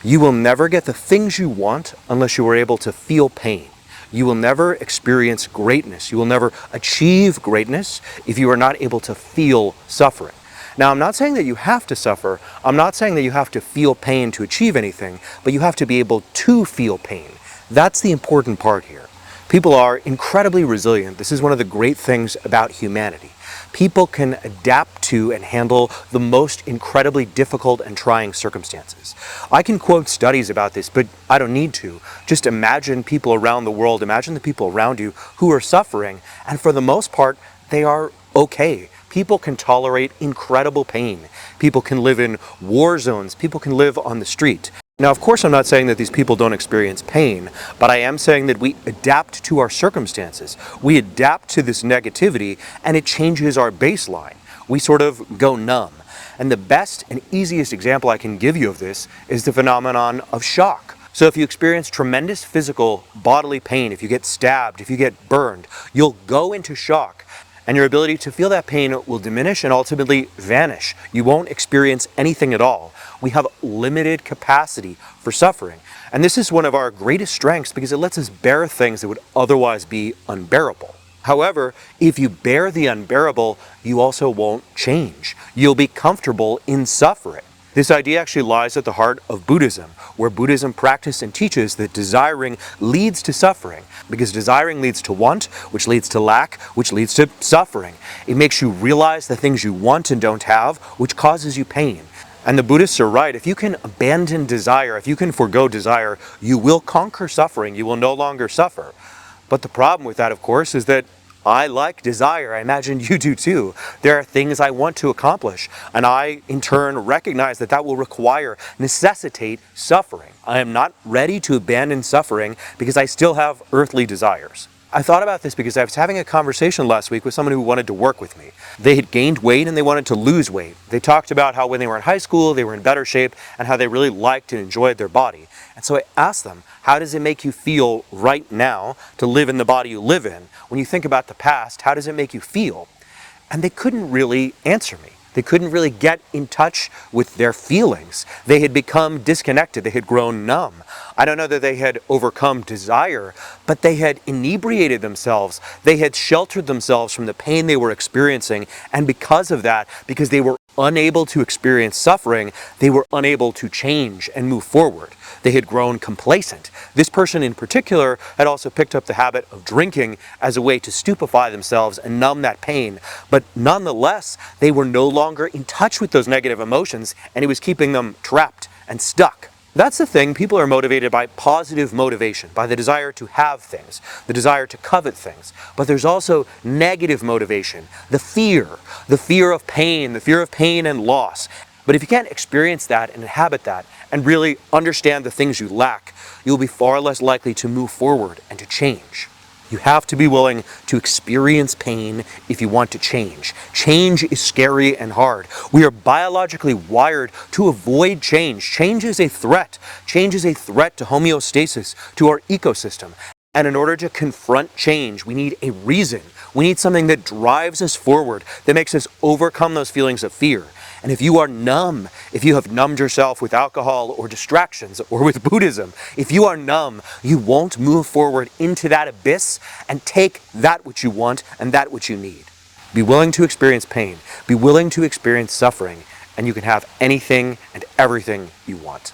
You will never get the things you want unless you are able to feel pain. You will never experience greatness. You will never achieve greatness if you are not able to feel suffering. Now, I'm not saying that you have to suffer. I'm not saying that you have to feel pain to achieve anything, but you have to be able to feel pain. That's the important part here. People are incredibly resilient. This is one of the great things about humanity. People can adapt to and handle the most incredibly difficult and trying circumstances. I can quote studies about this, but I don't need to. Just imagine people around the world, imagine the people around you who are suffering, and for the most part, they are okay. People can tolerate incredible pain. People can live in war zones. People can live on the street. Now, of course, I'm not saying that these people don't experience pain, but I am saying that we adapt to our circumstances. We adapt to this negativity, and it changes our baseline. We sort of go numb. And the best and easiest example I can give you of this is the phenomenon of shock. So if you experience tremendous physical bodily pain, if you get stabbed, if you get burned, you'll go into shock. And your ability to feel that pain will diminish and ultimately vanish. You won't experience anything at all. We have limited capacity for suffering. And this is one of our greatest strengths because it lets us bear things that would otherwise be unbearable. However, if you bear the unbearable, you also won't change. You'll be comfortable in suffering. This idea actually lies at the heart of Buddhism, where Buddhism practices and teaches that desiring leads to suffering, because desiring leads to want, which leads to lack, which leads to suffering. It makes you realize the things you want and don't have, which causes you pain. And the Buddhists are right. If you can abandon desire, if you can forego desire, you will conquer suffering. You will no longer suffer. But the problem with that, of course, is that I like desire. I imagine you do too. There are things I want to accomplish, and I, in turn, recognize that that will necessitate suffering. I am not ready to abandon suffering because I still have earthly desires. I thought about this because I was having a conversation last week with someone who wanted to work with me. They had gained weight and they wanted to lose weight. They talked about how when they were in high school, they were in better shape and how they really liked and enjoyed their body. And so I asked them, how does it make you feel right now to live in the body you live in? When you think about the past, how does it make you feel? And they couldn't really answer me. They couldn't really get in touch with their feelings. They had become disconnected. They had grown numb. I don't know that they had overcome desire, but they had inebriated themselves. They had sheltered themselves from the pain they were experiencing. And because of that, because they were unable to experience suffering, they were unable to change and move forward. They had grown complacent. This person in particular had also picked up the habit of drinking as a way to stupefy themselves and numb that pain. But nonetheless, they were no longer in touch with those negative emotions, and it was keeping them trapped and stuck. That's the thing. People are motivated by positive motivation, by the desire to have things, the desire to covet things. But there's also negative motivation, the fear of pain, the fear of pain and loss. But if you can't experience that and inhabit that and really understand the things you lack, you'll be far less likely to move forward and to change. You have to be willing to experience pain if you want to change. Change is scary and hard. We are biologically wired to avoid change. Change is a threat. Change is a threat to homeostasis, to our ecosystem. And in order to confront change, we need a reason. We need something that drives us forward, that makes us overcome those feelings of fear. And if you are numb, if you have numbed yourself with alcohol or distractions or with Buddhism, if you are numb, you won't move forward into that abyss and take that which you want and that which you need. Be willing to experience pain. Be willing to experience suffering, and you can have anything and everything you want.